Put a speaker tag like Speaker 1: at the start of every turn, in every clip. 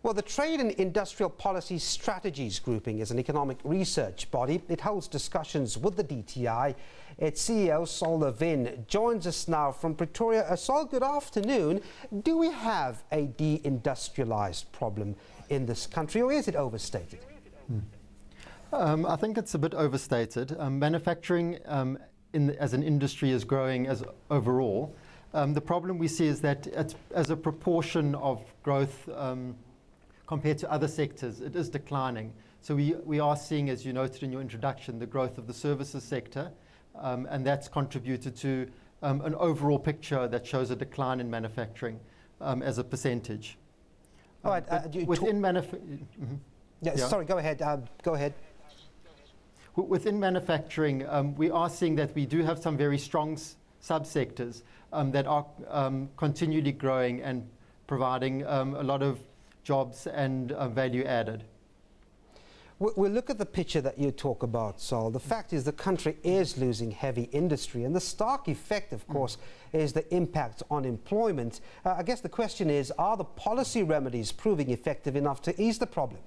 Speaker 1: Well, the Trade and Industrial Policy Strategies Grouping is an economic research body. It holds discussions with the DTI. Its CEO, Saul Levin, joins us now from Pretoria. Saul, good afternoon. Do we have a deindustrialized problem in this country, or is it overstated?
Speaker 2: I think it's a bit overstated. Manufacturing as an industry is growing as overall. The problem we see is that as a proportion of growth compared to other sectors, it is declining. So we are seeing, as you noted in your introduction, the growth of the services sector, and that's contributed to an overall picture that shows a decline in manufacturing as a percentage.
Speaker 1: All right.
Speaker 2: Within
Speaker 1: Sorry, go ahead. Go ahead.
Speaker 2: Within manufacturing, we are seeing that we do have some very strong subsectors that are continually growing and providing a lot of jobs and value added.
Speaker 1: We'll look at the picture that you talk about, Saul. The fact is the country is losing heavy industry, and the stark effect, of course, is the impact on employment. I guess the question is, are the policy remedies proving effective enough to ease the problem?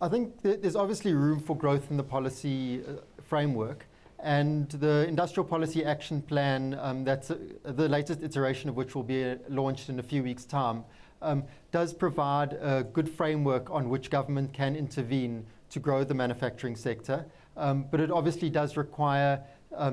Speaker 2: I think there's obviously room for growth in the policy framework, and the Industrial Policy Action Plan, that's the latest iteration of which will be launched in a few weeks' time, does provide a good framework on which government can intervene to grow the manufacturing sector. But it obviously does require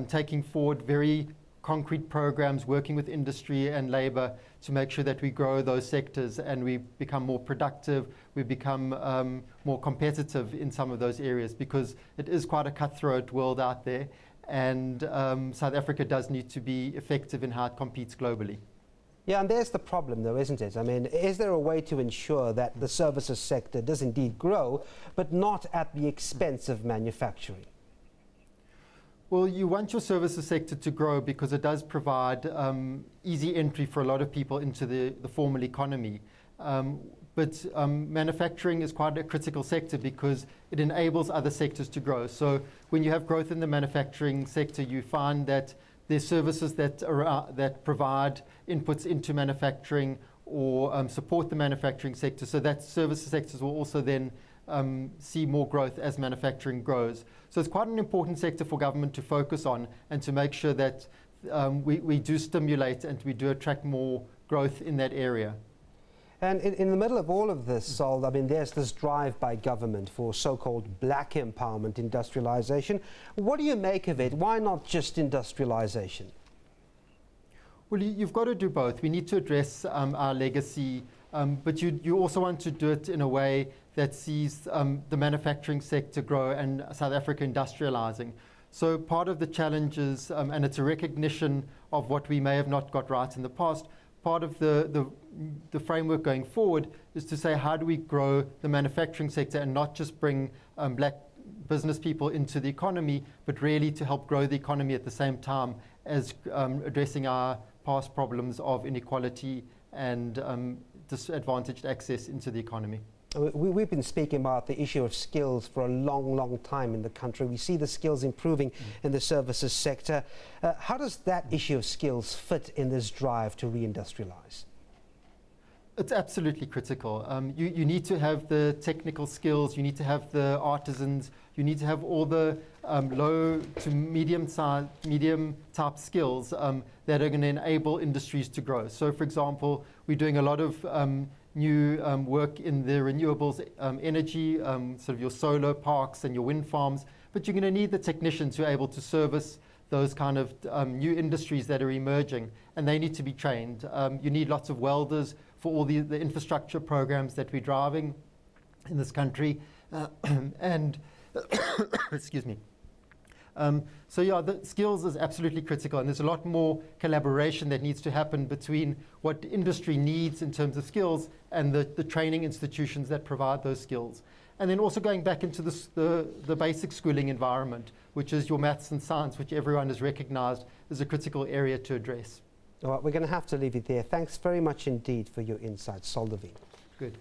Speaker 2: taking forward very concrete programs, working with industry and labour to make sure that we grow those sectors and we become more productive, we become more competitive in some of those areas, because it is quite a cutthroat world out there, and South Africa does need to be effective in how it competes globally.
Speaker 1: Yeah, and there's the problem though, isn't it? I mean, is there a way to ensure that the services sector does indeed grow, but not at the expense of manufacturing?
Speaker 2: Well, you want your services sector to grow because it does provide easy entry for a lot of people into the formal economy. But manufacturing is quite a critical sector because it enables other sectors to grow. So when you have growth in the manufacturing sector, you find that there's services that provide inputs into manufacturing or support the manufacturing sector. So that services sectors will also then see more growth as manufacturing grows. So it's quite an important sector for government to focus on and to make sure that we do stimulate and we do attract more growth in that area.
Speaker 1: And in the middle of all of this, Saul, I mean, there's this drive by government for so-called black empowerment industrialization. What do you make of it? Why not just industrialization?
Speaker 2: Well, you've got to do both. We need to address our legacy, but you also want to do it in a way that sees the manufacturing sector grow and South Africa industrializing. So part of the challenges, and it's a recognition of what we may have not got right in the past, part of the framework going forward is to say, how do we grow the manufacturing sector and not just bring black business people into the economy, but really to help grow the economy at the same time as addressing our past problems of inequality and disadvantaged access into the economy.
Speaker 1: We've been speaking about the issue of skills for a long, long time in the country. We see the skills improving in the services sector. How does that issue of skills fit in this drive to reindustrialize?
Speaker 2: It's absolutely critical. You need to have the technical skills, you need to have the artisans, you need to have all the low to medium type skills that are going to enable industries to grow. So for example, we're doing a lot of new work in the renewables energy, sort of your solar parks and your wind farms, but you're going to need the technicians who are able to service those kind of new industries that are emerging, and they need to be trained. You need lots of welders for all the infrastructure programs that we're driving in this country, and excuse me. So yeah, the skills is absolutely critical, and there's a lot more collaboration that needs to happen between what industry needs in terms of skills and the training institutions that provide those skills. And then also going back into the basic schooling environment, which is your maths and science, which everyone has recognized is a critical area to address.
Speaker 1: All right, we're going to have to leave it there. Thanks very much indeed for your insights, Saul Levin.
Speaker 2: Good.